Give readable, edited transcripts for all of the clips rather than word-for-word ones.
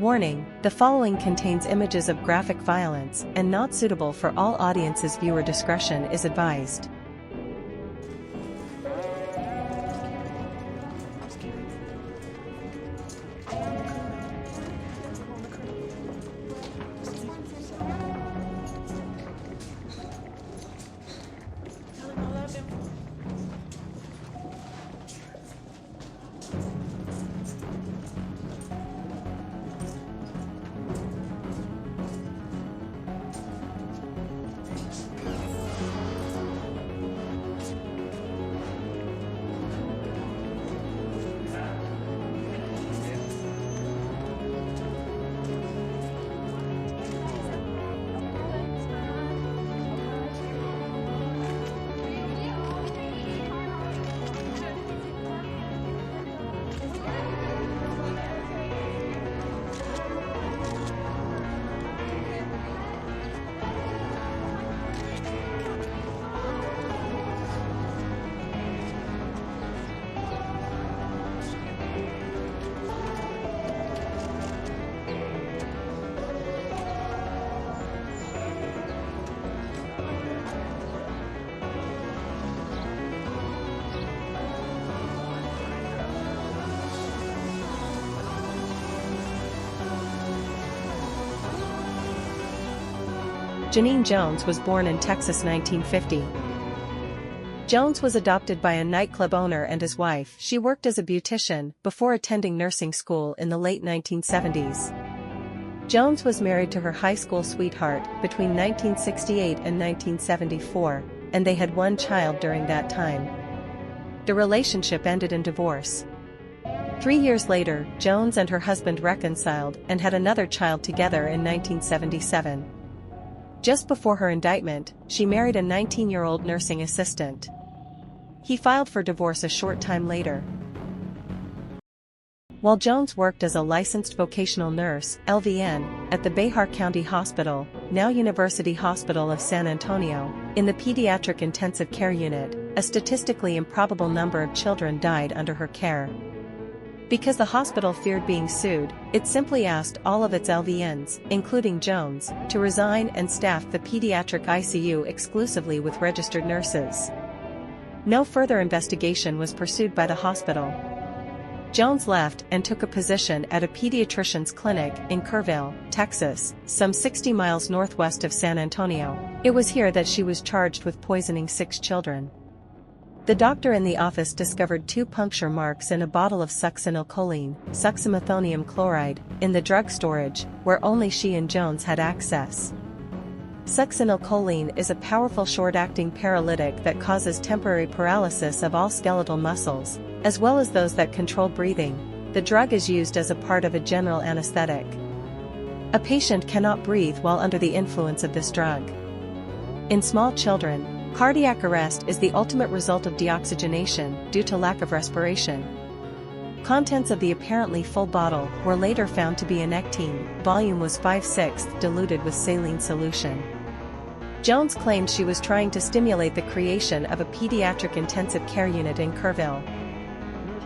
Warning, the following contains images of graphic violence and not suitable for all audiences. Viewer discretion is advised. Janine Jones was born in Texas 1950. Jones was adopted by a nightclub owner and his wife. She worked as a beautician before attending nursing school in the late 1970s. Jones was married to her high school sweetheart between 1968 and 1974, and they had one child during that time. The relationship ended in divorce. 3 years later, Jones and her husband reconciled and had another child together in 1977. Just before her indictment, she married a 19-year-old nursing assistant. He filed for divorce a short time later. While Jones worked as a licensed vocational nurse, LVN, at the Bexar County Hospital, now University Hospital of San Antonio, in the pediatric intensive care unit, a statistically improbable number of children died under her care. Because the hospital feared being sued, it simply asked all of its LVNs, including Jones, to resign and staff the pediatric ICU exclusively with registered nurses. No further investigation was pursued by the hospital. Jones left and took a position at a pediatrician's clinic in Kerrville, Texas, some 60 miles northwest of San Antonio. It was here that she was charged with poisoning 6 children. The doctor in the office discovered 2 puncture marks in a bottle of succinylcholine, succinylmethonium chloride, in the drug storage, where only she and Jones had access. Succinylcholine is a powerful short-acting paralytic that causes temporary paralysis of all skeletal muscles, as well as those that control breathing. The drug is used as a part of a general anesthetic. A patient cannot breathe while under the influence of this drug. In small children, cardiac arrest is the ultimate result of deoxygenation due to lack of respiration. Contents of the apparently full bottle were later found to be injecting. Volume was 5/6 diluted with saline solution. Jones claimed she was trying to stimulate the creation of a pediatric intensive care unit in Kerrville.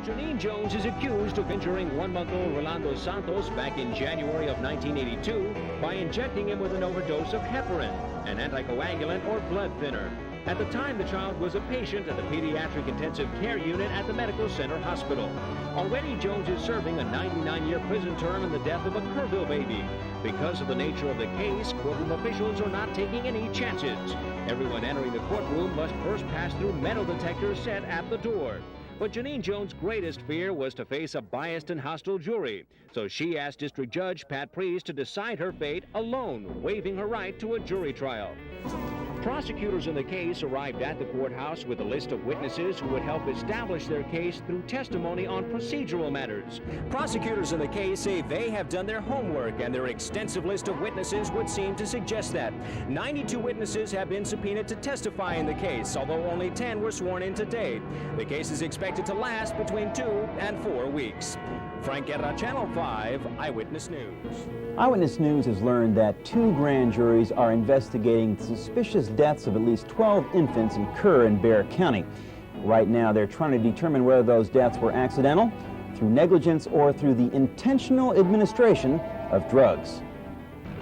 Janine Jones is accused of injuring 1-month-old Rolando Santos back in January of 1982 by injecting him with an overdose of heparin, an anticoagulant or blood thinner. At the time, the child was a patient at the Pediatric Intensive Care Unit at the Medical Center Hospital. Already, Jones is serving a 99-year prison term in the death of a Kerrville baby. Because of the nature of the case, courtroom officials are not taking any chances. Everyone entering the courtroom must first pass through metal detectors set at the door. But Janine Jones' greatest fear was to face a biased and hostile jury, so she asked District Judge Pat Priest to decide her fate alone, waiving her right to a jury trial. Prosecutors in the case arrived at the courthouse with a list of witnesses who would help establish their case through testimony on procedural matters. Prosecutors in the case say they have done their homework, and their extensive list of witnesses would seem to suggest that. 92 witnesses have been subpoenaed to testify in the case, although only 10 were sworn in to date. The case is expected to last between 2 and 4 weeks. Frank Guerra, Channel 5 Eyewitness News. Eyewitness News has learned that 2 grand juries are investigating the suspicious deaths of at least 12 infants in Kerr and Bexar County. Right now, they're trying to determine whether those deaths were accidental, through negligence, or through the intentional administration of drugs.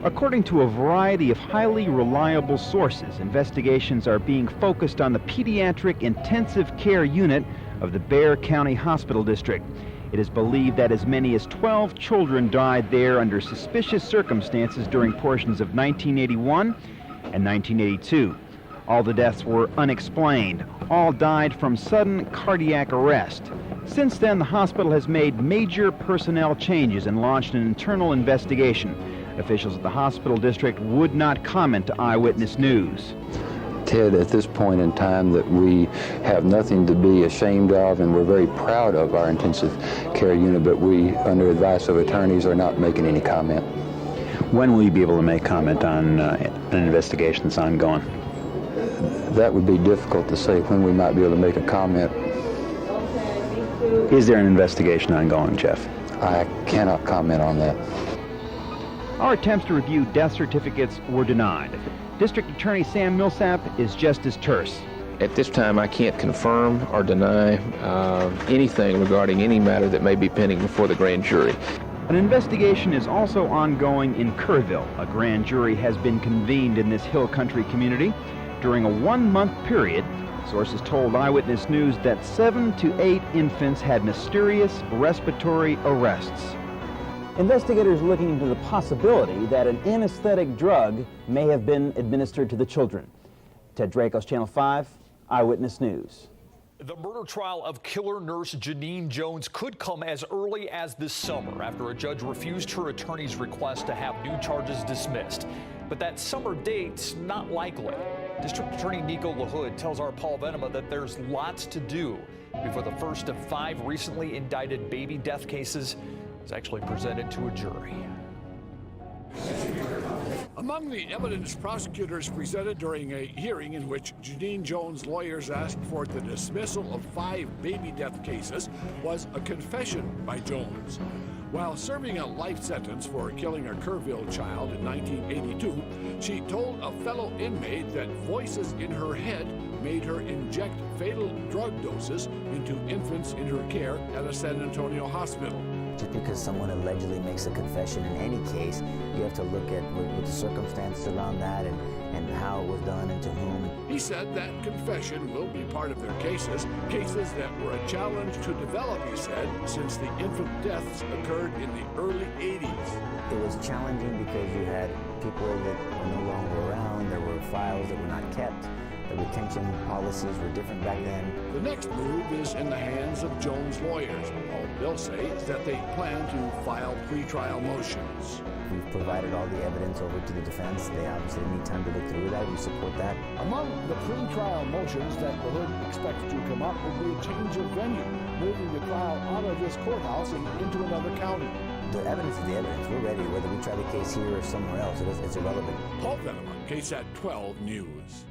According to a variety of highly reliable sources, investigations are being focused on the pediatric intensive care unit of the Bexar County Hospital District. It is believed that as many as 12 children died there under suspicious circumstances during portions of 1981 and 1982. All the deaths were unexplained. All died from sudden cardiac arrest. Since then, the hospital has made major personnel changes and launched an internal investigation. Officials at the hospital district would not comment to Eyewitness News. Ted, at this point in time that we have nothing to be ashamed of, and we're very proud of our intensive care unit, but we, under advice of attorneys, are not making any comment. When will you be able to make comment on an investigation that's ongoing? That would be difficult to say when we might be able to make a comment. Is there an investigation ongoing, Jeff? I cannot comment on that. Our attempts to review death certificates were denied. District Attorney Sam Millsap is just as terse. At this time, I can't confirm or deny anything regarding any matter that may be pending before the grand jury. An investigation is also ongoing in Kerrville. A grand jury has been convened in this hill country community. During a 1-month period, sources told Eyewitness News that 7 to 8 infants had mysterious respiratory arrests. Investigators are looking into the possibility that an anesthetic drug may have been administered to the children. Ted Dracos, Channel 5, Eyewitness News. The murder trial of killer nurse Janine Jones could come as early as this summer after a judge refused her attorney's request to have new charges dismissed. But that summer date's not likely. District Attorney Nico LaHood tells our Paul Venema that there's lots to do before the first of 5 recently indicted baby death cases is actually presented to a jury. Among the evidence prosecutors presented during a hearing in which Janine Jones' lawyers asked for the dismissal of 5 baby death cases was a confession by Jones. While serving a life sentence for killing a Kerrville child in 1982, she told a fellow inmate that voices in her head made her inject fatal drug doses into infants in her care at a San Antonio hospital. Just because someone allegedly makes a confession in any case, you have to look at what the circumstances around that and how it was done and to whom. He said that confession will be part of their cases that were a challenge to develop, he said, since the infant deaths occurred in the early 80s. It was challenging because you had people that were no longer around, there were files that were not kept. The retention policies were different back then. The next move is in the hands of Jones' lawyers. All they'll say is that they plan to file pretrial motions. We've provided all the evidence over to the defense. They obviously need time to look through that. We support that. Among the pretrial motions that the hood expects to come up will be a change of venue, moving the trial out of this courthouse and into another county. The evidence is the evidence. We're ready, whether we try the case here or somewhere else. It's irrelevant. Paul Venema, KSAT 12 News.